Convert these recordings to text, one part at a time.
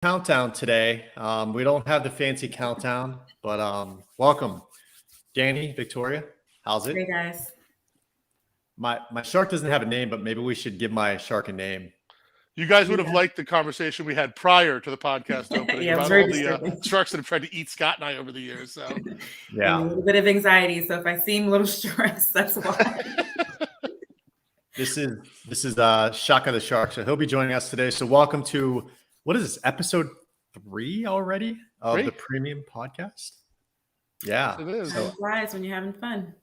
countdown today. We don't have the fancy countdown, but welcome, Danny, Victoria. How's it? Hey guys. My shark doesn't have a name, but maybe we should give my shark a name. You guys would have Yeah. liked the conversation we had prior to the podcast opening Yeah, it was about very all the disturbing. sharks that have tried to eat Scott and I over the years. So And a Yeah, little bit of anxiety. So if I seem a little stressed, that's why. this is Shaka the Shark. So he'll be joining us today. So welcome to what is this, episode 3 already of the Great. premium podcast? Yeah. it is. Time flies when you're having fun.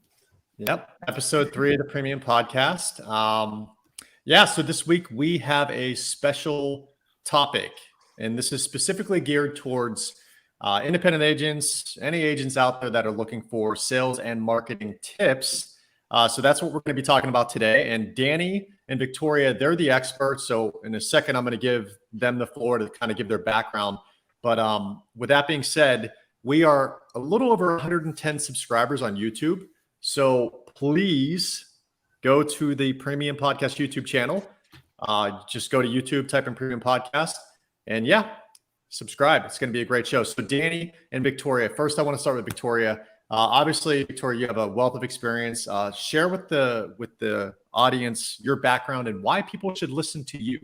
Yep. Episode 3 of the premium podcast. Yeah. So this week we have a special topic, and this is specifically geared towards independent agents, any agents out there that are looking for sales and marketing tips. So that's what we're going to be talking about today. And Danny and Victoria, they're the experts. So in a second, I'm going to give them the floor to kind of give their background. But with that being said, we are a little over 110 subscribers on YouTube. So please go to the Premium Podcast YouTube channel. Just go to YouTube, type in Premium Podcast, and yeah, subscribe. It's going to be a great show. So Danny and Victoria, first I want to start with Victoria. Obviously, Victoria, you have a wealth of experience. Share with the audience your background and why people should listen to you.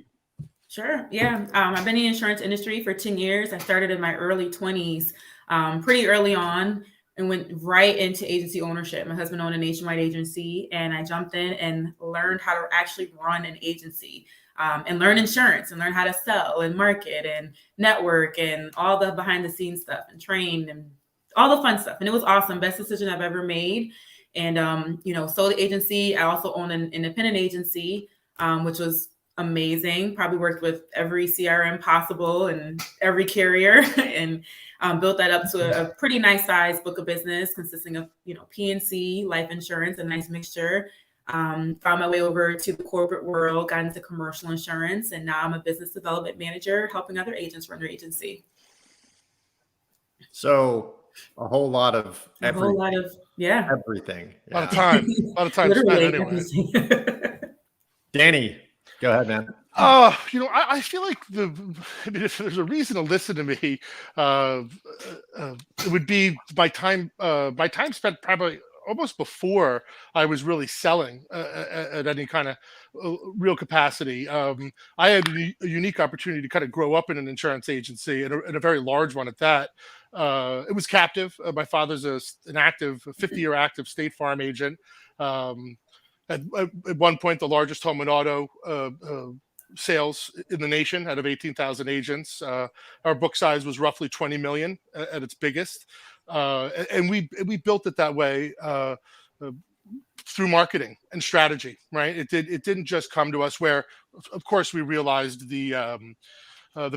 Sure. Yeah. I've been in the insurance industry for 10 years. I started in my early 20s, pretty early on, and went right into agency ownership. My husband owned a nationwide agency, and I jumped in and learned how to actually run an agency, and learn insurance and learn how to sell and market and network and all the behind the scenes stuff and train and all the fun stuff. And it was awesome. Best decision I've ever made. And, sold the agency. I also own an independent agency, which was amazing. Probably worked with every CRM possible and every carrier and built that up to a pretty nice size book of business consisting of, P&C, life insurance, a nice mixture. Found my way over to the corporate world, got into commercial insurance, and now I'm a business development manager helping other agents run their agency. So a whole lot of everything. Yeah. Everything. A lot of time. A lot of time spent anyway. Danny, go ahead, man. I feel like if there's a reason to listen to me, it would be my time spent probably almost before I was really selling at any kind of real capacity. I had a unique opportunity to kind of grow up in an insurance agency and a very large one at that. It was captive. My father's a 50-year active State Farm agent. At one point, the largest home and auto sales in the nation out of 18,000 agents. Our book size was roughly 20 million at its biggest. And we built it that way through marketing and strategy, right? It didn't just come to us where, of course, we realized the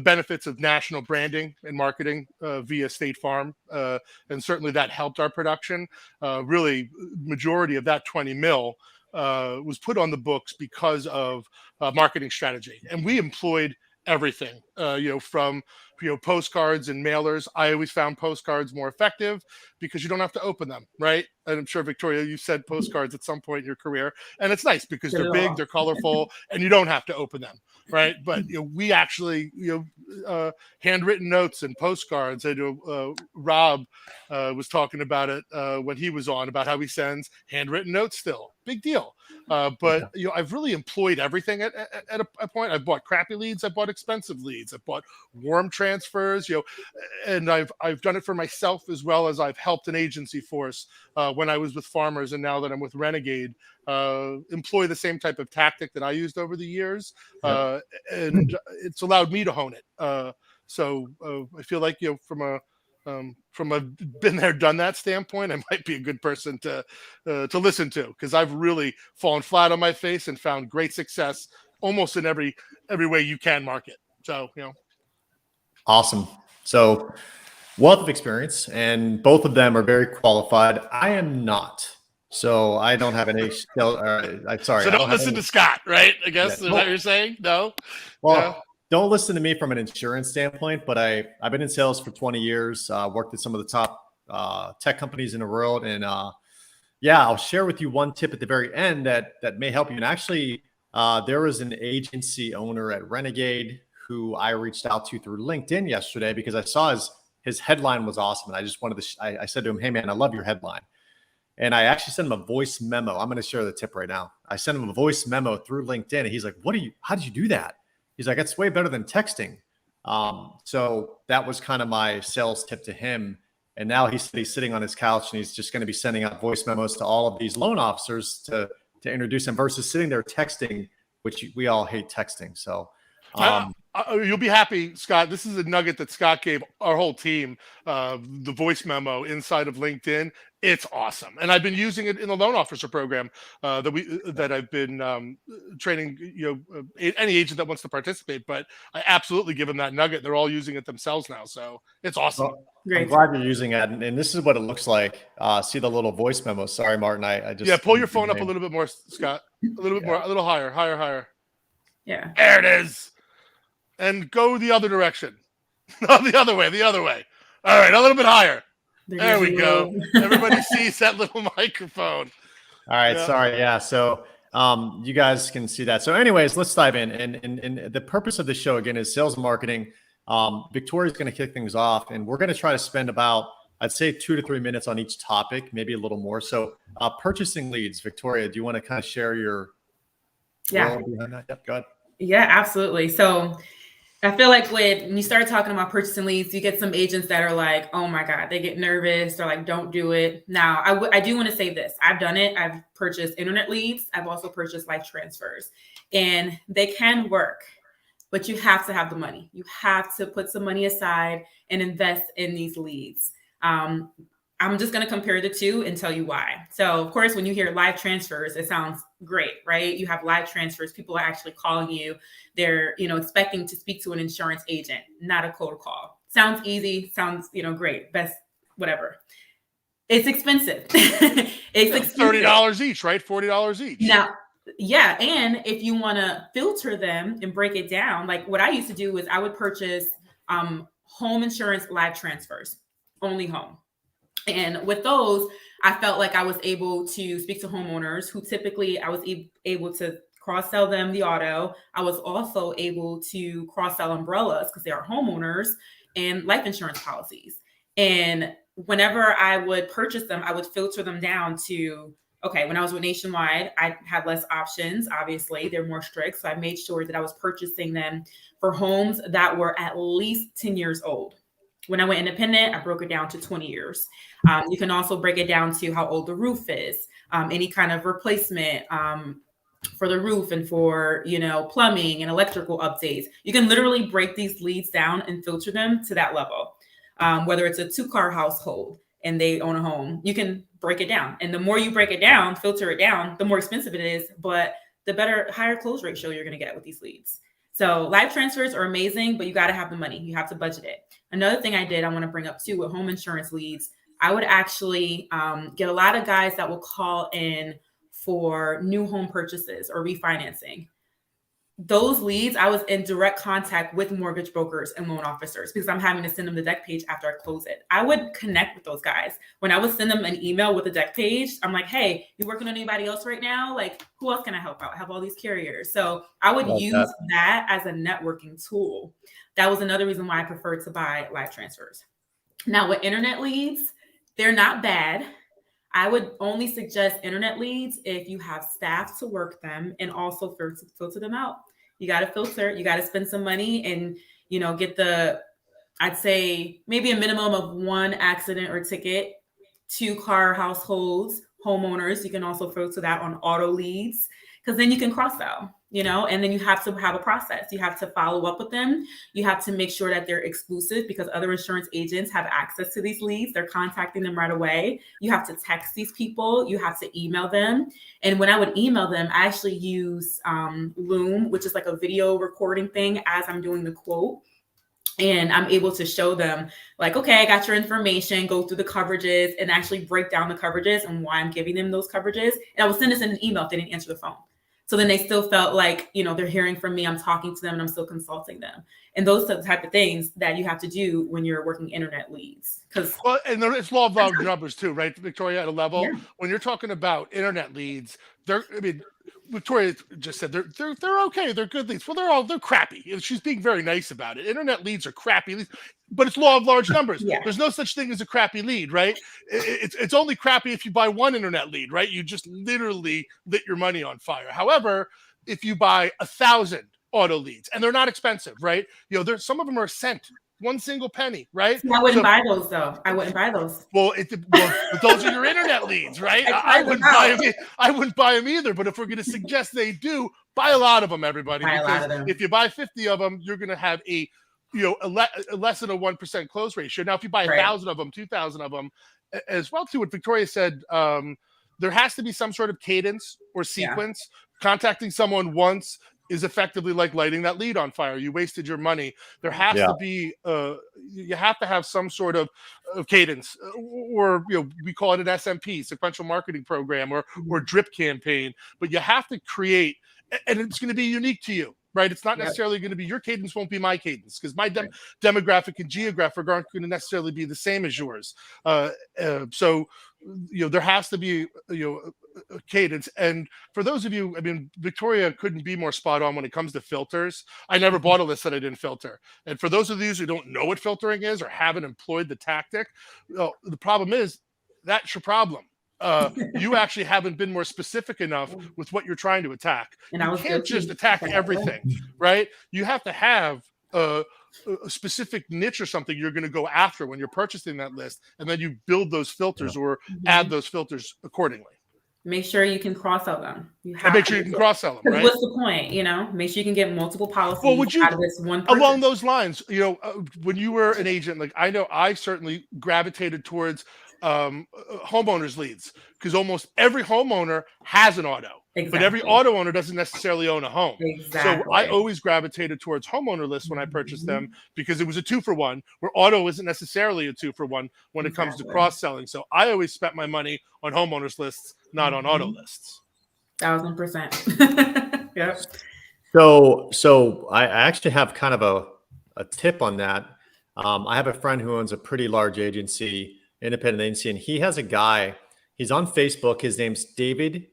benefits of national branding and marketing via State Farm. And certainly that helped our production. Really, majority of that 20 mil was put on the books because of marketing strategy. And we employed everything, from postcards and mailers. I always found postcards more effective because you don't have to open them, right? And I'm sure, Victoria, you said postcards at some point in your career, and it's nice because they're big, they're colorful, and you don't have to open them, right? But we actually, handwritten notes and postcards. I know Rob was talking about it when he was on about how he sends handwritten notes still. Big deal. But I've really employed everything at a point. I've bought crappy leads, I bought expensive leads, I bought warm transfers, and I've done it for myself as well as I've helped an agency force when I was with Farmers, and now that I'm with Renegade, employ the same type of tactic that I used over the years, and it's allowed me to hone it. So I feel like from a been there, done that standpoint, I might be a good person to listen to, because I've really fallen flat on my face and found great success almost in every way you can market. So Awesome. So wealth of experience, and both of them are very qualified. I am not. So I don't have any. I'm sorry. So don't listen to Scott, right? I guess is that what you're saying? No. Well, don't listen to me from an insurance standpoint, but I've been in sales for 20 years. Worked at some of the top tech companies in the world, and I'll share with you one tip at the very end that may help you. And actually, there was an agency owner at Renegade who I reached out to through LinkedIn yesterday because I saw his headline was awesome. And I just wanted to, I said to him, hey man, I love your headline. And I actually sent him a voice memo. I'm going to share the tip right now. I sent him a voice memo through LinkedIn. And he's like, how did you do that? He's like, it's way better than texting. So that was kind of my sales tip to him. And now he's sitting on his couch and he's just going to be sending out voice memos to all of these loan officers to introduce him versus sitting there texting, which we all hate texting. So you'll be happy, Scott. This is a nugget that Scott gave our whole team, the voice memo inside of LinkedIn. It's awesome. And I've been using it in the loan officer program that I've been training, any agent that wants to participate, but I absolutely give them that nugget. They're all using it themselves now. So it's awesome. Well, I'm glad you're using it. And this is what it looks like. See the little voice memo. Sorry, Martin. I just pull your phone up a little bit more, Scott. A little bit more, a little higher. Yeah. There it is. And go the other direction. No, the other way. All right, a little bit higher. There we go. Everybody sees that little microphone. All right, sorry. Yeah, so you guys can see that. So anyways, let's dive in. And the purpose of the show, again, is sales and marketing. Victoria's going to kick things off, and we're going to try to spend about, I'd say, 2 to 3 minutes on each topic, maybe a little more. So purchasing leads. Victoria, do you want to kind of share your role behind that? Yep, go ahead. Yeah, absolutely. So I feel like when you start talking about purchasing leads, you get some agents that are like, oh my God, they get nervous. They're like, don't do it. Now, I do want to say this. I've done it. I've purchased internet leads. I've also purchased life transfers, and they can work, but you have to have the money. You have to put some money aside and invest in these leads. I'm just going to compare the two and tell you why. So of course, when you hear live transfers, it sounds great, right? You have live transfers. People are actually calling you. They're, expecting to speak to an insurance agent, not a cold call. Sounds easy. Sounds, great. Best, whatever. It's expensive. It's expensive. $30 each, right? $40 each. Now, yeah. And if you want to filter them and break it down, like what I used to do is I would purchase home insurance live transfers, only home. And with those, I felt like I was able to speak to homeowners who typically I was able to cross-sell them the auto. I was also able to cross-sell umbrellas because they are homeowners and life insurance policies. And whenever I would purchase them, I would filter them down to, okay, when I was with Nationwide, I had less options. Obviously, they're more strict. So I made sure that I was purchasing them for homes that were at least 10 years old. When I went independent, I broke it down to 20 years. You can also break it down to how old the roof is, any kind of replacement for the roof and for, plumbing and electrical updates. You can literally break these leads down and filter them to that level. Whether it's a 2-car household and they own a home, you can break it down. And the more you break it down, filter it down, the more expensive it is, but the higher close ratio you're going to get with these leads. So live transfers are amazing, but you got to have the money. You have to budget it. Another thing I want to bring up too with home insurance leads, I would actually get a lot of guys that will call in for new home purchases or refinancing. Those leads, I was in direct contact with mortgage brokers and loan officers because I'm having to send them the deck page after I close it. I would connect with those guys. When I would send them an email with the deck page, I'm like, hey, you working on anybody else right now? Like, who else can I help out? I have all these carriers. So I would use that as a networking tool. That was another reason why I prefer to buy live transfers. Now with internet leads, they're not bad. I would only suggest internet leads if you have staff to work them and also filter them out. You got to filter, you got to spend some money and, get I'd say maybe a minimum of 1 accident or ticket, 2-car households, homeowners. You can also filter that on auto leads because then you can cross sell, and then you have to have a process. You have to follow up with them. You have to make sure that they're exclusive because other insurance agents have access to these leads. They're contacting them right away. You have to text these people. You have to email them. And when I would email them, I actually use Loom, which is like a video recording thing as I'm doing the quote. And I'm able to show them like, okay, I got your information, go through the coverages and actually break down the coverages and why I'm giving them those coverages. And I will send this in an email if they didn't answer the phone. So then they still felt like, they're hearing from me, I'm talking to them and I'm still consulting them. And those type of things that you have to do when you're working internet leads. And it's law of large numbers too, right, Victoria, at a level. Yeah. When you're talking about internet leads, Victoria just said they're okay. They're good leads. Well, they're crappy. She's being very nice about it. Internet leads are crappy leads, but it's law of large numbers. Yeah. There's no such thing as a crappy lead, right? It's only crappy if you buy one internet lead, right? You just literally lit your money on fire. However, if you buy 1,000 auto leads, and they're not expensive, right? There's some of them are a cent. One single penny, right? I wouldn't buy those though. I wouldn't buy those. Well, those are your internet leads, right? I wouldn't buy them. I wouldn't buy them either. But if we're going to suggest they do, buy a lot of them, everybody. Buy a lot because of them. if you buy 50 of them, you're going to have a less than a 1% close ratio. Now, if you buy 1,000 of them, 2,000 of them, as well too, what Victoria said, there has to be some sort of cadence or sequence. Contacting someone once is effectively like lighting that lead on fire. You wasted your money. There has to be, you have to have some sort of cadence, or we call it an SMP, sequential marketing program, or drip campaign. But you have to create, and it's going to be unique to you, right? It's not necessarily going to be your cadence. Won't be my cadence, because my demographic and geographic aren't going to necessarily be the same as yours. So there has to be a cadence. And for those of you, I mean, Victoria couldn't be more spot on when it comes to filters. I never bought a list that I didn't filter. And for those of you who don't know what filtering is or haven't employed the tactic, the problem is that's your problem. You actually haven't been more specific enough with what you're trying to attack. And you can't just attack everything, right? You have to have a specific niche or something you're going to go after when you're purchasing that list, and then you build those filters or add those filters accordingly. Make sure you can cross-sell them. Make sure you can cross-sell them, right? What's the point? Make sure you can get multiple policies out of this one person. Along those lines, when you were an agent, like I know I certainly gravitated towards homeowners leads, because almost every homeowner has an auto. But every auto owner doesn't necessarily own a home. Exactly. So I always gravitated towards homeowner lists when I purchased them, because it was a 2-for-1, where auto isn't necessarily a 2-for-1 when it comes to cross-selling. So I always spent my money on homeowners lists, not on auto lists. 1,000%. Yep. So I actually have kind of a tip on that. I have a friend who owns a pretty large agency, independent agency, and he has a guy. He's on Facebook. His name's David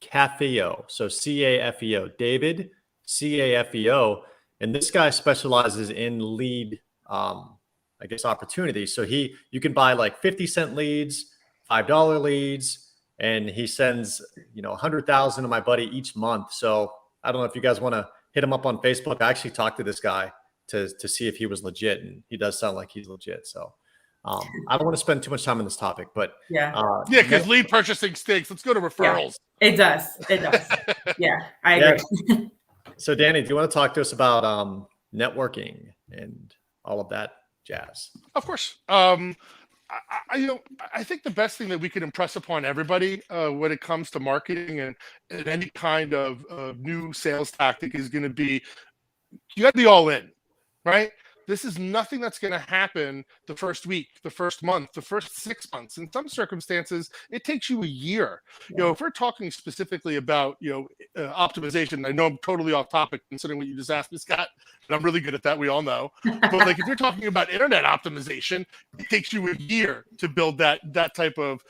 Cafeo. So Cafeo, David Cafeo. And this guy specializes in lead, opportunities. So you can buy like 50-cent leads, $5 leads, and he sends, 100,000 to my buddy each month. So I don't know if you guys want to hit him up on Facebook. I actually talked to this guy to see if he was legit, and he does sound like he's legit. So I don't want to spend too much time on this topic, but because lead purchasing stinks. Let's go to referrals. Yeah, it does. Yeah, I agree. So Danny, do you want to talk to us about networking and all of that jazz? Of course. I think the best thing that we can impress upon everybody when it comes to marketing and any kind of new sales tactic is going to be, you got to be all in, right? This is nothing that's going to happen the first week, the first month, the first 6 months. In some circumstances, it takes you a year. If we're talking specifically about, optimization, I know I'm totally off topic considering what you just asked me, Scott, and I'm really good at that. We all know. But like, if you're talking about internet optimization, it takes you a year to build that type of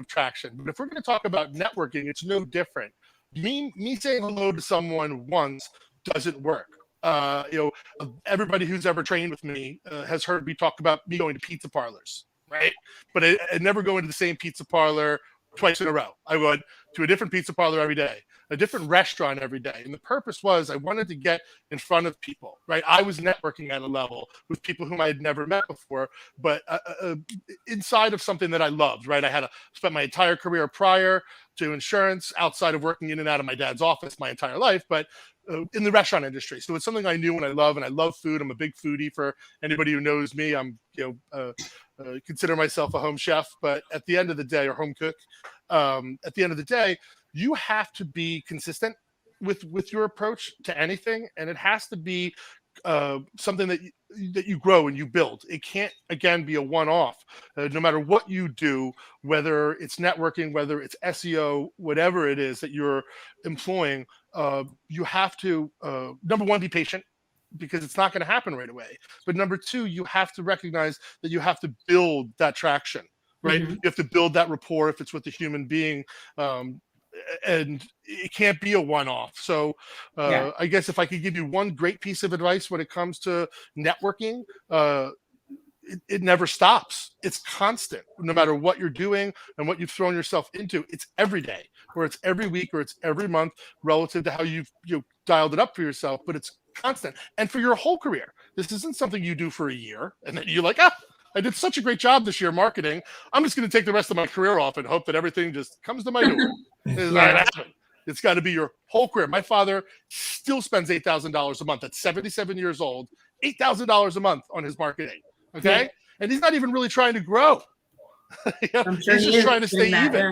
traction. But if we're going to talk about networking, it's no different. Me saying hello to someone once doesn't work. Everybody who's ever trained with me has heard me talk about me going to pizza parlors, right? But I never go into the same pizza parlor twice in a row. I went to a different pizza parlor every day, a different restaurant every day. And the purpose was I wanted to get in front of people, right? I was networking at a level with people whom I had never met before, but inside of something that I loved, right? I had spent my entire career prior to insurance outside of working in and out of my dad's office my entire life, but in the restaurant industry. So it's something I knew and I love food. I'm a big foodie. For anybody who knows me, I'm, consider myself a home chef, but at the end of the day, or home cook, at the end of the day, you have to be consistent with your approach to anything. And it has to be something that you grow and you build. It can't, again, be a one-off. No matter what you do, whether it's networking, whether it's SEO, whatever it is that you're employing, you have to, number one, be patient, because it's not going to happen right away. But number two, you have to recognize that you have to build that traction, right? You have to build that rapport if it's with a human being. and it can't be a one-off. So I guess if I could give you one great piece of advice when it comes to networking, it never stops. It's constant, no matter what you're doing and what you've thrown yourself into. It's every day, or it's every week, or it's every month, relative to how you've dialed it up for yourself. But it's constant, and for your whole career. This isn't something you do for a year and then you're like, I did such a great job this year marketing. I'm just going to take the rest of my career off and hope that everything just comes to my door. It's not gonna happen. It's got to be your whole career. My father still spends $8,000 a month at 77 years old, $8,000 a month on his marketing. Okay. Yeah. And he's not even really trying to grow. I'm sure he's just trying to stay even. Yeah.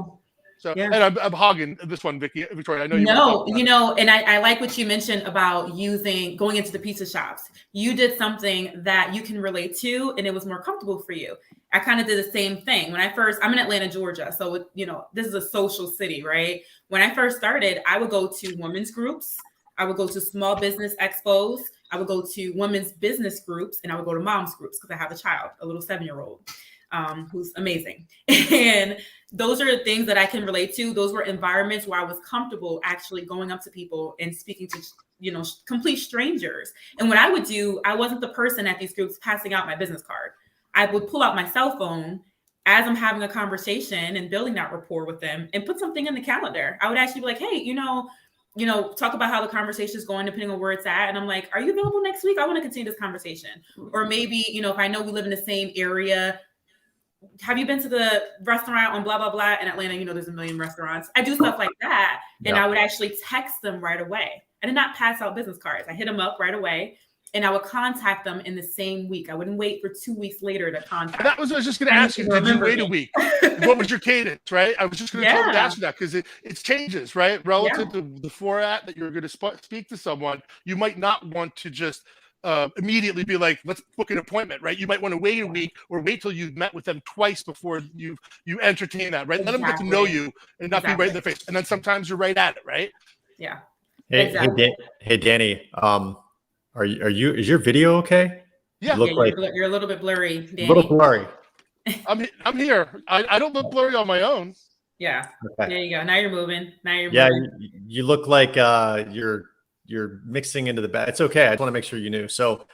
So, and I'm hogging this one, Victoria. I know you. And I like what you mentioned about going into the pizza shops. You did something that you can relate to, and it was more comfortable for you. I kind of did the same thing when I'm in Atlanta, Georgia. So, this is a social city, right? When I first started, I would go to women's groups. I would go to small business expos. I would go to women's business groups, and I would go to mom's groups because I have a child, a little 7-year-old. Who's amazing. And those are the things that I can relate to. Those were environments where I was comfortable actually going up to people and speaking to, complete strangers. And what I would do, I wasn't the person at these groups passing out my business card. I would pull out my cell phone as I'm having a conversation and building that rapport with them and put something in the calendar. I would actually be like, hey, talk about how the conversation is going, depending on where it's at. And I'm like, are you available next week? I want to continue this conversation. Or maybe, if I know we live in the same area, have you been to the restaurant on blah, blah, blah in Atlanta? There's a million restaurants. I do stuff like that. And I would actually text them right away. I did not pass out business cards. I hit them up right away. And I would contact them in the same week. I wouldn't wait for 2 weeks later to contact. That was what I was just going to ask you. Did you wait a week? What was your cadence, right? I was just going to totally ask you that because it changes, right? Relative to the format that you're going to speak to someone, you might not want to just immediately be like, let's book an appointment, right? You might want to wait a week or wait till you've met with them twice before you entertain that, right? Let them get to know you and not be right in the face. And then sometimes you're right at it, right? Yeah. Hey, Danny. Is your video okay? Yeah. You're a little bit blurry, Danny. A little blurry. I'm here. I don't look blurry on my own. Yeah. Okay. There you go. Now you're moving. Yeah, you look like you're mixing into the bag. It's okay. I just want to make sure you knew. So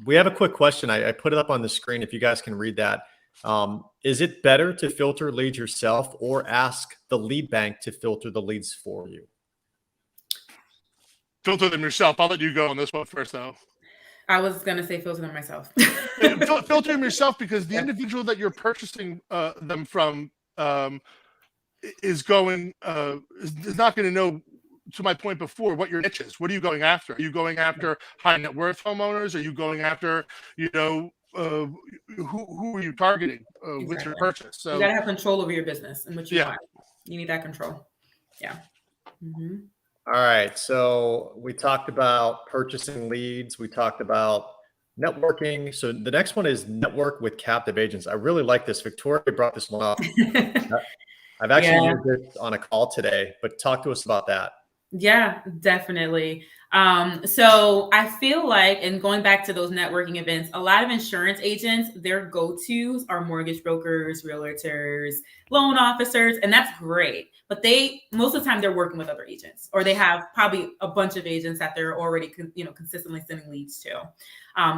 we have a quick question. I put it up on the screen if you guys can read that. Is it better to filter leads yourself or ask the lead bank to filter the leads for you? Filter them yourself. I'll let you go on this one first, though. I was going to say filter them myself. Filter them yourself because the individual that you're purchasing them from is not going to know, to my point before, what your niche is. What are you going after? Are you going after high net worth homeowners? Are you going after, who are you targeting with your purchase? So you got to have control over your business and what you want. You need that control. Yeah. Mm-hmm. All right. So we talked about purchasing leads. We talked about networking. So the next one is network with captive agents. I really like this. Victoria brought this one up. I've actually used this on a call today, but talk to us about that. Yeah, definitely. So I feel like, and going back to those networking events, a lot of insurance agents, their go-tos are mortgage brokers, realtors, loan officers, and that's great. But most of the time they're working with other agents, or they have probably a bunch of agents that they're already, consistently sending leads to.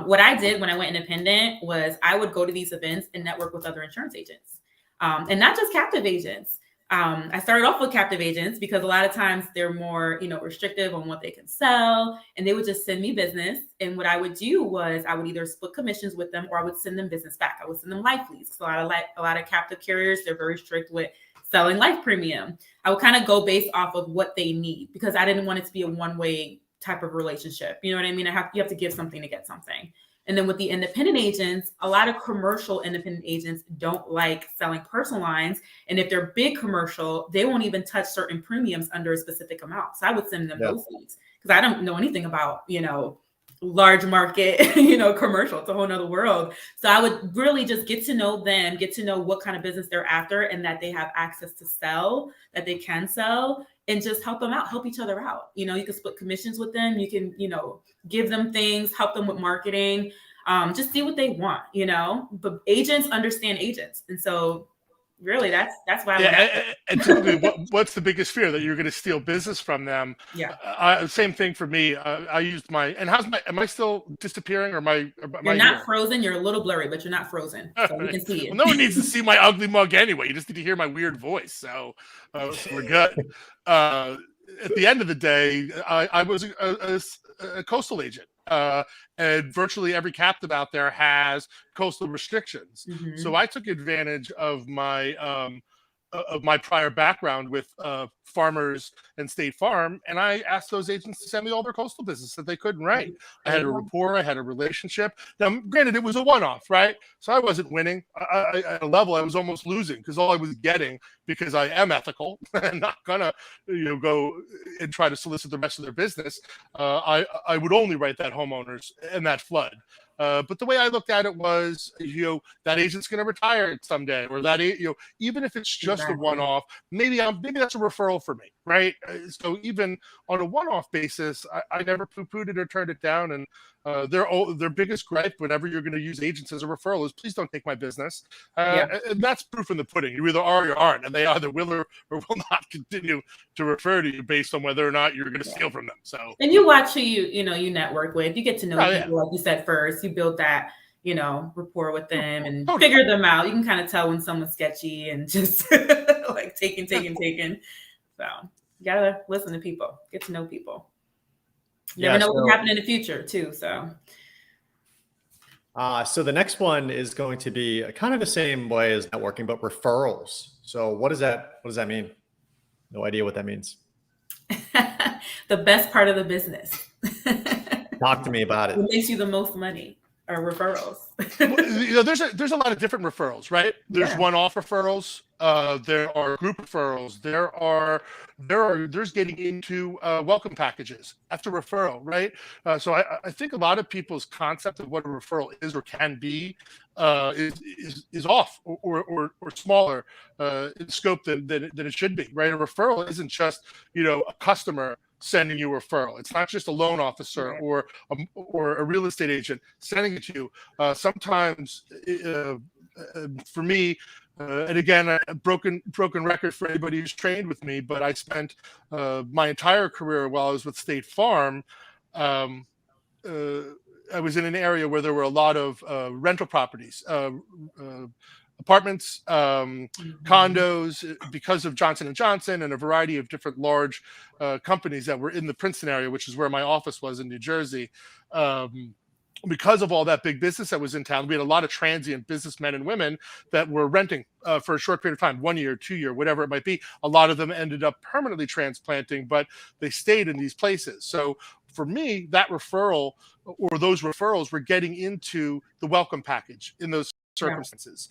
What I did when I went independent was I would go to these events and network with other insurance agents, and not just captive agents. I started off with captive agents because a lot of times they're more, restrictive on what they can sell, and they would just send me business. And what I would do was I would either split commissions with them or I would send them business back. I would send them life leads. So a lot of captive carriers, they're very strict with selling life premium. I would kind of go based off of what they need because I didn't want it to be a one-way type of relationship. You know what I mean? You have to give something to get something. And then with the independent agents, a lot of commercial independent agents don't like selling personal lines. And if they're big commercial, they won't even touch certain premiums under a specific amount. So I would send them those leads because I don't know anything about, large market, commercial. It's a whole nother world. So I would really just get to know them, get to know what kind of business they're after and that they have access to sell, that they can sell, and just help them out, help each other out. You can split commissions with them. You can, give them things, help them with marketing, just see what they want, but agents understand agents. And so Really, that's why I went Yeah, after. and typically, what's the biggest fear? That you're going to steal business from them? Yeah. Same thing for me. I used my, and am I still disappearing, or am You're I not here? frozen. You're a little blurry, but you're not frozen. So we Right. can see Well, you. no one needs to see my ugly mug anyway. You just need to hear my weird voice. So we're good. At the end of the day, I was a coastal agent. And virtually every captive out there has coastal restrictions. So Mhm. I took advantage of my prior background with farmers and State Farm, and I asked those agents to send me all their coastal business that they couldn't write. I There had you a go. rapport, I had a relationship. Now, granted, it was a one-off, right? So I wasn't winning. At a level, I was almost losing because all I was getting, because I am ethical and not gonna, go and try to solicit the rest of their business. I would only write that homeowners and that flood. But the way I looked at it was, that agent's going to retire someday, or that, even if it's just a Exactly. one-off, maybe that's a referral for me, right? So even on a one-off basis, I never poo-pooed it or turned it down. And their biggest gripe whenever you're going to use agents as a referral is, please don't take my business. Yeah. And that's proof in the pudding. You either are or you aren't, and they either will or will not continue to refer to you based on whether or not you're going to steal from them. So, And you watch who you network with. You get to know oh, yeah. people, like you said first. You build that, rapport with them and Totally. figure them out. You can kind of tell when someone's sketchy and just like taking. So you gotta listen to people, get to know people. You never know what can happen in the future too. So So the next one is going to be kind of the same way as networking, but referrals. So what does that mean? No idea what that means. the best part of the business. Talk to me about it. What makes you the most money are referrals. Well, there's a lot of different referrals, right? There's one-off referrals. There are group referrals. There's getting into welcome packages after referral, right? So I think a lot of people's concept of what a referral is or can be is off or smaller in scope than it should be, right? A referral isn't just a customer sending you a referral. It's not just a loan officer or a real estate agent sending it to you. Sometimes, for me, and again, a broken record for anybody who's trained with me, but I spent my entire career while I was with State Farm. I was in an area where there were a lot of rental properties, apartments, condos, because of Johnson & Johnson and a variety of different large companies that were in the Princeton area, which is where my office was in New Jersey. Because of all that big business that was in town, we had a lot of transient businessmen and women that were renting for a short period of time, 1 year, 2 year, whatever it might be. A lot of them ended up permanently transplanting, but they stayed in these places. So for me, that referral or those referrals were getting into the welcome package in those circumstances.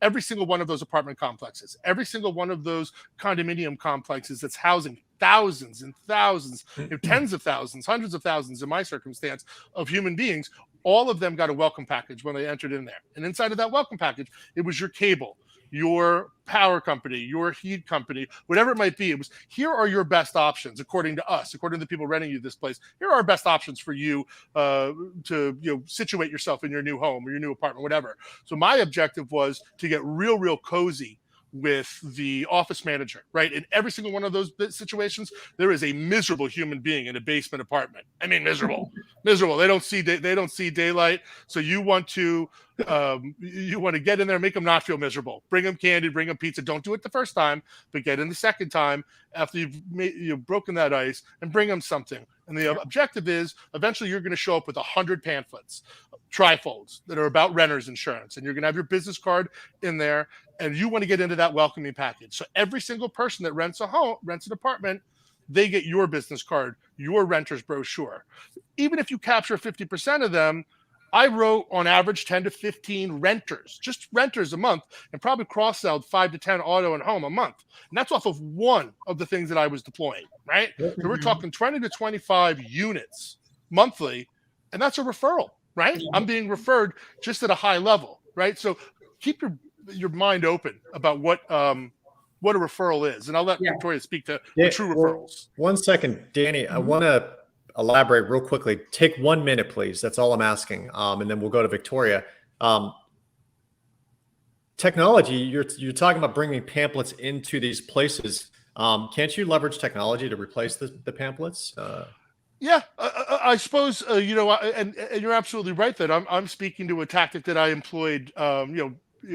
Every single one of those apartment complexes, every single one of those condominium complexes that's housing thousands and thousands, tens of thousands, hundreds of thousands in my circumstance of human beings, all of them got a welcome package when they entered in there. And inside of that welcome package, it was your cable, your power company, your heat company, whatever it might be. It was, here are your best options according to us, according to the people renting you this place. Here are our best options for you to situate yourself in your new home or your new apartment, whatever. So my objective was to get real cozy with the office manager, right? In every single one of those situations, there is a miserable human being in a basement apartment. I mean, miserable. They don't see daylight. So you want to get in there, make them not feel miserable. Bring them candy, bring them pizza. Don't do it the first time, but get in the second time after you've broken that ice and bring them something. And the objective is eventually you're going to show up with 100 pamphlets, trifolds that are about renters insurance, and you're going to have your business card in there, and you want to get into that welcoming package. So every single person that rents an apartment, they get your business card, your renter's brochure. Even if you capture 50% of them, I wrote on average 10 to 15 renters, just renters a month, and probably cross-selled 5 to 10 auto and home a month. And that's off of one of the things that I was deploying, right? So we're talking 20 to 25 units monthly, and that's a referral, right? I'm being referred just at a high level, right? So keep your mind open about what a referral is. And I'll let Victoria speak to the true referrals. 1 second, Danny, I want to elaborate real quickly. Take 1 minute, please. That's all I'm asking. And then we'll go to Victoria. Tell technology, you're talking about bringing pamphlets into these places. Can't you leverage technology to replace the pamphlets? Yeah, I suppose and you're absolutely right that I'm speaking to a tactic that I employed,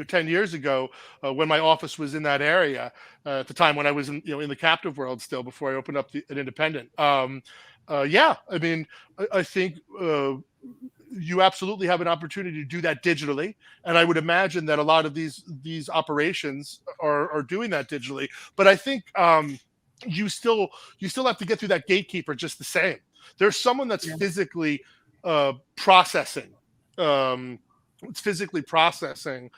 10 years ago when my office was in that area at the time when I was in the captive world still before I opened up an independent. Yeah, I mean, I think you absolutely have an opportunity to do that digitally, and I would imagine that a lot of these operations are doing that digitally. But I think you still have to get through that gatekeeper just the same. There's someone that's physically processing. It's physically processing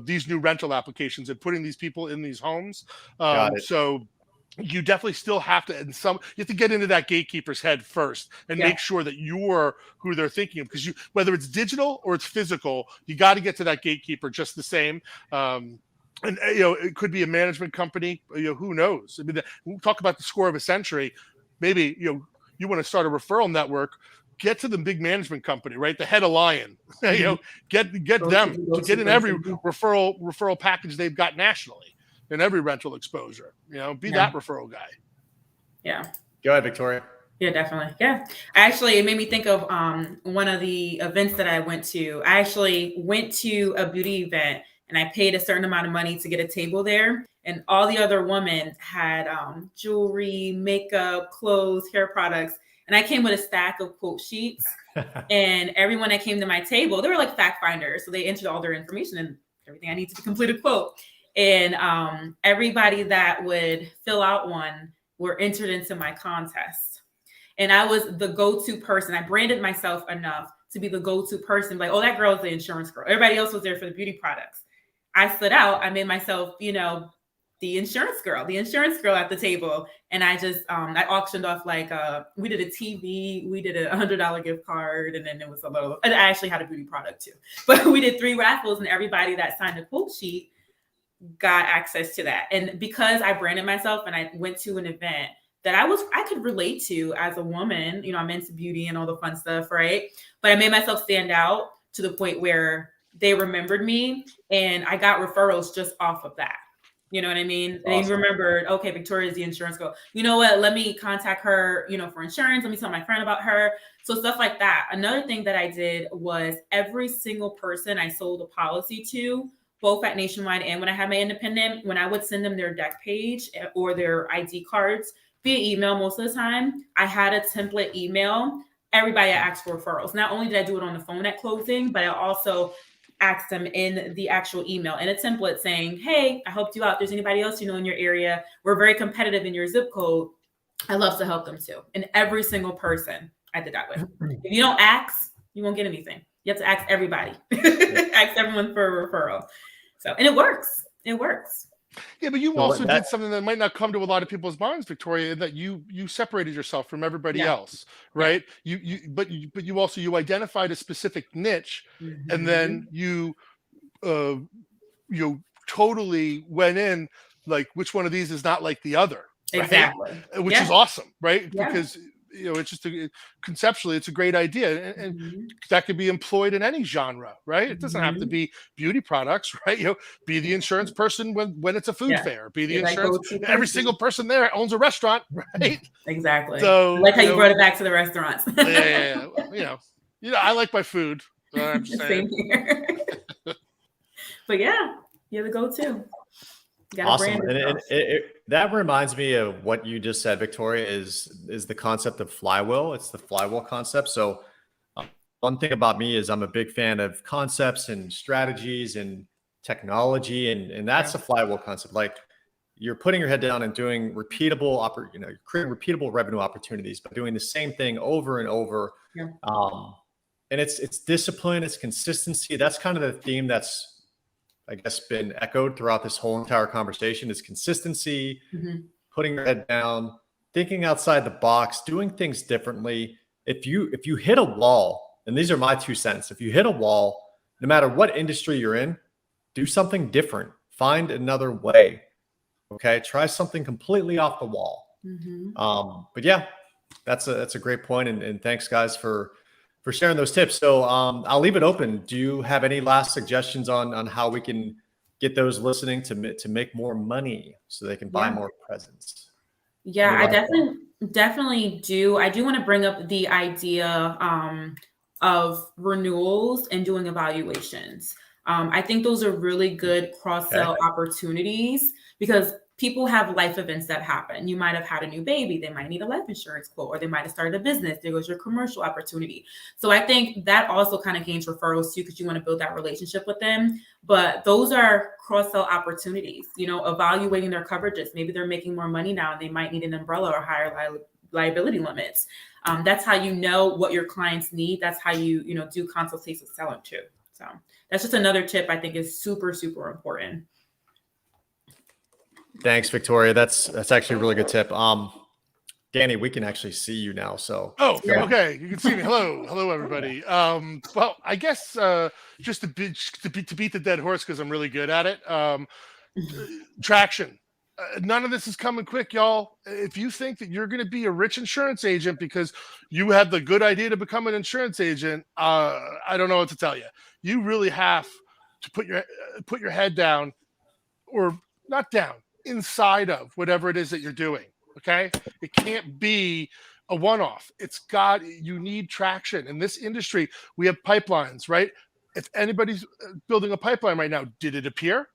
these new rental applications and putting these people in these homes. Got it. So you definitely still have to, you have to get into that gatekeeper's head first and make sure that you're who they're thinking of, because whether it's digital or it's physical, you got to get to that gatekeeper just the same. And it could be a management company. Who knows? I mean, we'll talk about the score of a century. Maybe you want to start a referral network. Get to the big management company, right? The head of Lion. Get them to get in every referral package they've got nationally, in every rental exposure. Be that referral guy. Yeah. Go ahead, Victoria. Yeah, definitely. Yeah. Actually, it made me think of one of the events that I went to. I actually went to a beauty event and I paid a certain amount of money to get a table there. And all the other women had jewelry, makeup, clothes, hair products. And I came with a stack of quote sheets. And everyone that came to my table, they were like fact finders. So they entered all their information and everything I need to complete a quote. And everybody that would fill out one were entered into my contest. And I was the go-to person. I branded myself enough to be the go-to person. Like, oh, that girl is the insurance girl. Everybody else was there for the beauty products. I stood out. I made myself, the insurance girl at the table. And I just, I auctioned off we did a TV, we did a $100 gift card. And then it was and I actually had a beauty product too. But we did 3 raffles and everybody that signed a quote sheet got access to that. And because I branded myself and I went to an event that I could relate to as a woman, I'm into beauty and all the fun stuff, right? But I made myself stand out to the point where they remembered me and I got referrals just off of that. You know what I mean? Awesome. They remembered, okay, Victoria's the insurance girl. You know what? Let me contact her, for insurance. Let me tell my friend about her. So stuff like that. Another thing that I did was every single person I sold a policy to, both at Nationwide and when I had my independent, when I would send them their deck page or their ID cards via email most of the time, I had a template email. Everybody I asked for referrals. Not only did I do it on the phone at closing, but I also asked them in the actual email in a template saying, hey, I helped you out. If there's anybody else in your area, we're very competitive in your zip code. I love to help them too. And every single person I did that with. If you don't ask, you won't get anything. You have to ask everybody. Ask everyone for a referral. So, and it works. It works. Yeah, but you also did something that might not come to a lot of people's minds, Victoria, that you separated yourself from everybody else, right? Yeah. You identified a specific niche, and then you totally went in like, which one of these is not like the other, right? Exactly, which is awesome, right? Yeah. Because it's just conceptually, it's a great idea, and that could be employed in any genre, right? It doesn't have to be beauty products, right? Be the insurance person when it's a food fair. Be the insurance. Every single person there owns a restaurant, right? Exactly. So I like how you brought it back to the restaurants. I like my food. I'm just saying. Same here. But yeah, you're the go-to. Awesome. And that reminds me of what you just said, Victoria, is the concept of Flywheel. It's the Flywheel concept. So one thing about me is I'm a big fan of concepts and strategies and technology. And that's a Flywheel concept. Like you're putting your head down and doing repeatable, creating repeatable revenue opportunities, but doing the same thing over and over. Yeah. And it's discipline, it's consistency. That's kind of the theme that's, I guess, been echoed throughout this whole entire conversation is consistency, putting your head down, thinking outside the box, doing things differently. If you hit a wall, and these are my 2 cents, if you hit a wall, no matter what industry you're in, do something different. Find another way. Okay. Try something completely off the wall. But yeah, that's a great point. And thanks guys for sharing those tips. So I'll leave it open. Do you have any last suggestions on how we can get those listening to make more money so they can buy more presents? Yeah, I definitely do. I do want to bring up the idea of renewals and doing evaluations. I think those are really good cross-sell opportunities because people have life events that happen. You might have had a new baby. They might need a life insurance quote, or they might have started a business. There goes your commercial opportunity. So I think that also kind of gains referrals too, because you want to build that relationship with them. But those are cross-sell opportunities, evaluating their coverages. Maybe they're making more money now and they might need an umbrella or higher liability limits. That's how you know what your clients need. That's how you do consultative selling too. So that's just another tip I think is super, super important. Thanks, Victoria. That's actually a really good tip. Danny, we can actually see you now. So okay, you can see me. Hello, everybody. Well, I guess just to beat the dead horse because I'm really good at it. Traction. None of this is coming quick, y'all. If you think that you're going to be a rich insurance agent because you had the good idea to become an insurance agent, I don't know what to tell you. You really have to put your head down, or not down, inside of whatever it is that you're doing. Okay, it can't be a one-off. You need traction in this industry. We have pipelines, right? If anybody's building a pipeline right now, did it appear?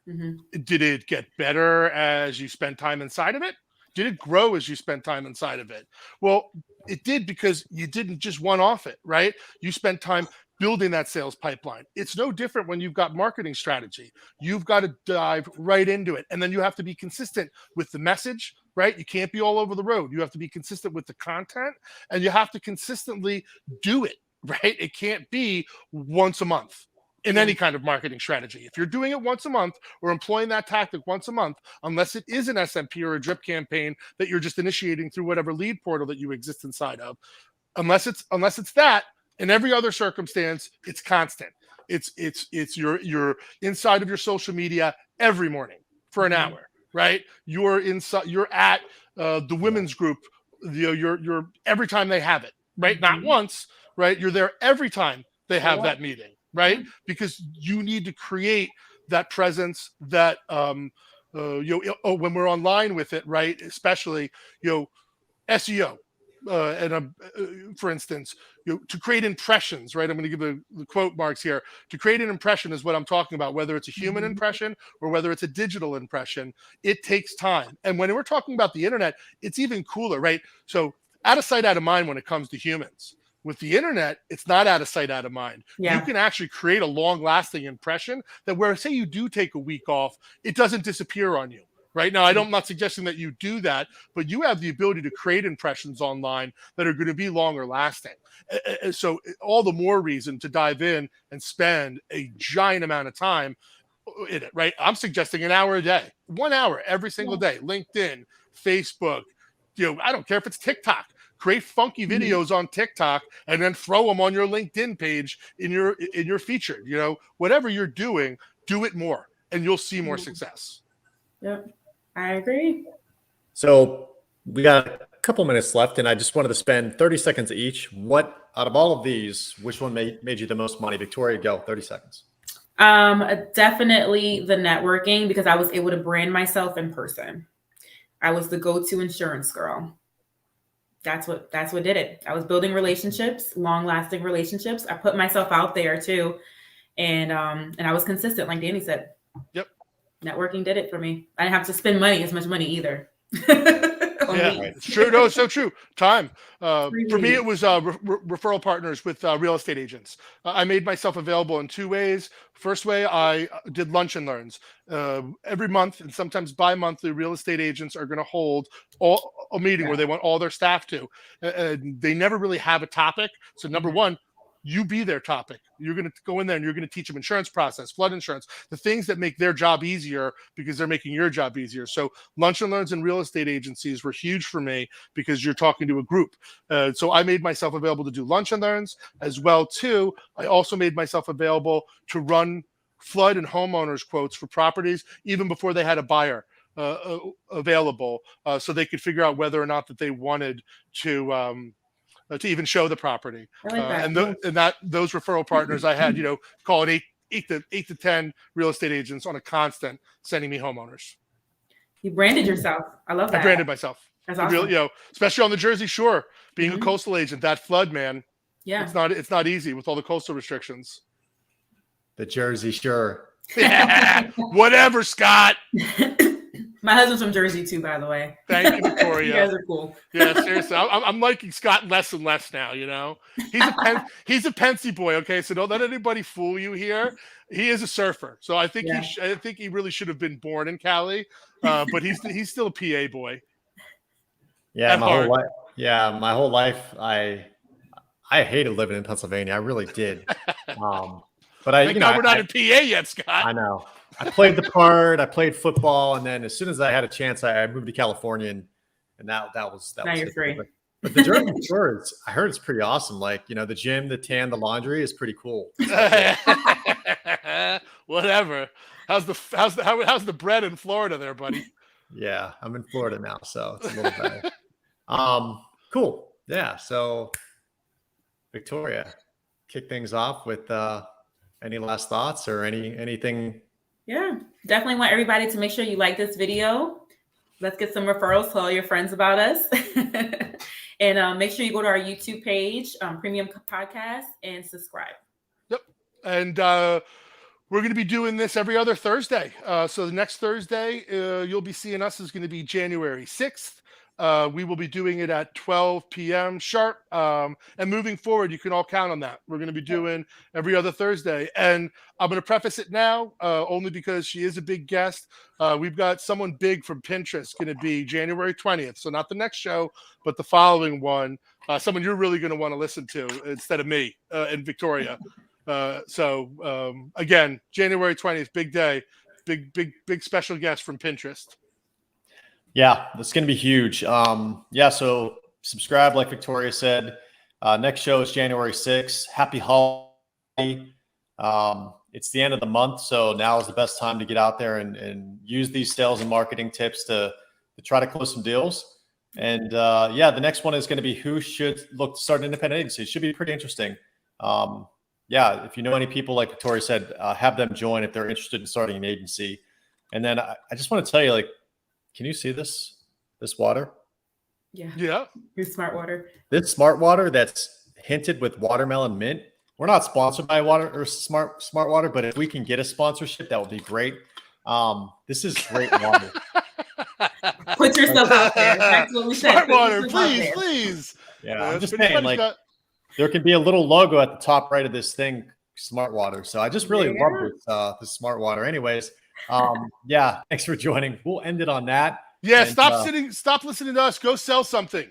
Mm-hmm. Did it get better as you spend time inside of it? Did it grow as you spent time inside of it? Well, it did because you didn't just one-off it, right? You spent time building that sales pipeline. It's no different when you've got marketing strategy. You've got to dive right into it. And then you have to be consistent with the message, right? You can't be all over the road. You have to be consistent with the content, and you have to consistently do it, right? It can't be once a month in any kind of marketing strategy. If you're doing it once a month or employing that tactic once a month, unless it is an SMP or a drip campaign that you're just initiating through whatever lead portal that you exist inside of, unless it's that, in every other circumstance, it's constant. It's your inside of your social media every morning for an hour, right? You're at the women's group, you're every time they have it, right? Not once, right? You're there every time they have that meeting, right? Because you need to create that presence that when we're online with it, right? Especially SEO. For instance, to create impressions, right? I'm going to give the quote marks here. To create an impression is what I'm talking about, whether it's a human impression or whether it's a digital impression. It takes time. And when we're talking about the internet, it's even cooler, right? So out of sight, out of mind when it comes to humans. With the internet, it's not out of sight, out of mind. Yeah. You can actually create a long-lasting impression that where, say you do take a week off, it doesn't disappear on you. Right now, I'm not suggesting that you do that, but you have the ability to create impressions online that are going to be longer lasting. So all the more reason to dive in and spend a giant amount of time in it, right? I'm suggesting an hour a day, 1 hour every single day. LinkedIn, Facebook, I don't care if it's TikTok. Create funky videos on TikTok and then throw them on your LinkedIn page in your featured. Whatever you're doing, do it more, and you'll see more success. Yep. I agree. So we got a couple minutes left, and I just wanted to spend 30 seconds each. What, out of all of these, which one made you the most money? Victoria, go, 30 seconds. Definitely the networking, because I was able to brand myself in person. I was the go-to insurance girl. That's what did it. I was building relationships, long-lasting relationships. I put myself out there too. And I was consistent, like Danny said. Yep. Networking did it for me. I didn't have to spend as much money either. It's true. No, it's so true. Time. For me, it was referral partners with real estate agents. I made myself available in two ways. First way, I did lunch and learns. Every month and sometimes bi-monthly, real estate agents are going to hold a meeting where they want all their staff to. They never really have a topic. So number one, you be their topic. You're going to go in there and you're going to teach them insurance process, flood insurance, the things that make their job easier because they're making your job easier. So lunch and learns and real estate agencies were huge for me because you're talking to a group. So I made myself available to do lunch and learns as well too. I also made myself available to run flood and homeowners quotes for properties even before they had a buyer available, so they could figure out whether or not that they wanted to even show the property. I like that. And those referral partners I had, call it eight to 10 real estate agents on a constant sending me homeowners. You branded yourself. I love that. I branded myself. That's awesome. Really, especially on the Jersey Shore, being a coastal agent, that flood, man. Yeah. It's not easy with all the coastal restrictions. The Jersey Shore. Whatever, Scott. My husband's from Jersey too, by the way. Thank you, Victoria. You guys are cool. Yeah, seriously, I'm liking Scott less and less now. He's a P&C boy. Okay, so don't let anybody fool you here. He is a surfer, so I think he really should have been born in Cali, but he's still a PA boy. Yeah, my whole life, I hated living in Pennsylvania. I really did. But we're not in PA yet, Scott. I know. I played the part. I played football, and then as soon as I had a chance, I moved to California, and that was. Now you're free. But the Jersey Shore, I heard it's pretty awesome. Like, the gym, the tan, the laundry is pretty cool. Whatever. How's the bread in Florida there, buddy? Yeah, I'm in Florida now, so it's a little better. Cool. Yeah. So, Victoria, kick things off with any last thoughts or anything. Yeah, definitely want everybody to make sure you like this video. Let's get some referrals. Tell your friends about us. And make sure you go to our YouTube page, Premium Podcast, and subscribe. Yep. And we're going to be doing this every other Thursday. So the next Thursday, you'll be seeing us is going to be January 6th. We will be doing it at 12 p.m. sharp. And moving forward, you can all count on that. We're going to be doing every other Thursday. And I'm going to preface it now, only because she is a big guest. We've got someone big from Pinterest going to be January 20th. So not the next show, but the following one. Someone you're really going to want to listen to instead of me and Victoria. Again, January 20th, big day, big special guest from Pinterest. Yeah, that's going to be huge. So subscribe, like Victoria said. Next show is January 6th. Happy holiday. It's the end of the month, so now is the best time to get out there and use these sales and marketing tips to try to close some deals. And the next one is going to be who should look to start an independent agency. It should be pretty interesting. If you know any people, like Victoria said, have them join if they're interested in starting an agency. And then I just want to tell you, can you see this water? Yeah. Your smart water. This smart water that's hinted with watermelon mint. We're not sponsored by water or smart water, but if we can get a sponsorship, that would be great. This is great water. Put yourself out there. That's what we said. Smart water, please. Yeah, I'm just saying, there can be a little logo at the top right of this thing, smart water. So I just really love this smart water. Anyways. Thanks for joining. We'll end it on that. Yeah, stop listening to us. Go sell something.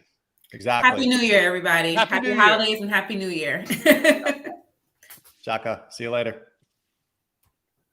Exactly. Happy New Year, everybody. Happy holidays and Happy New Year. Shaka. See you later.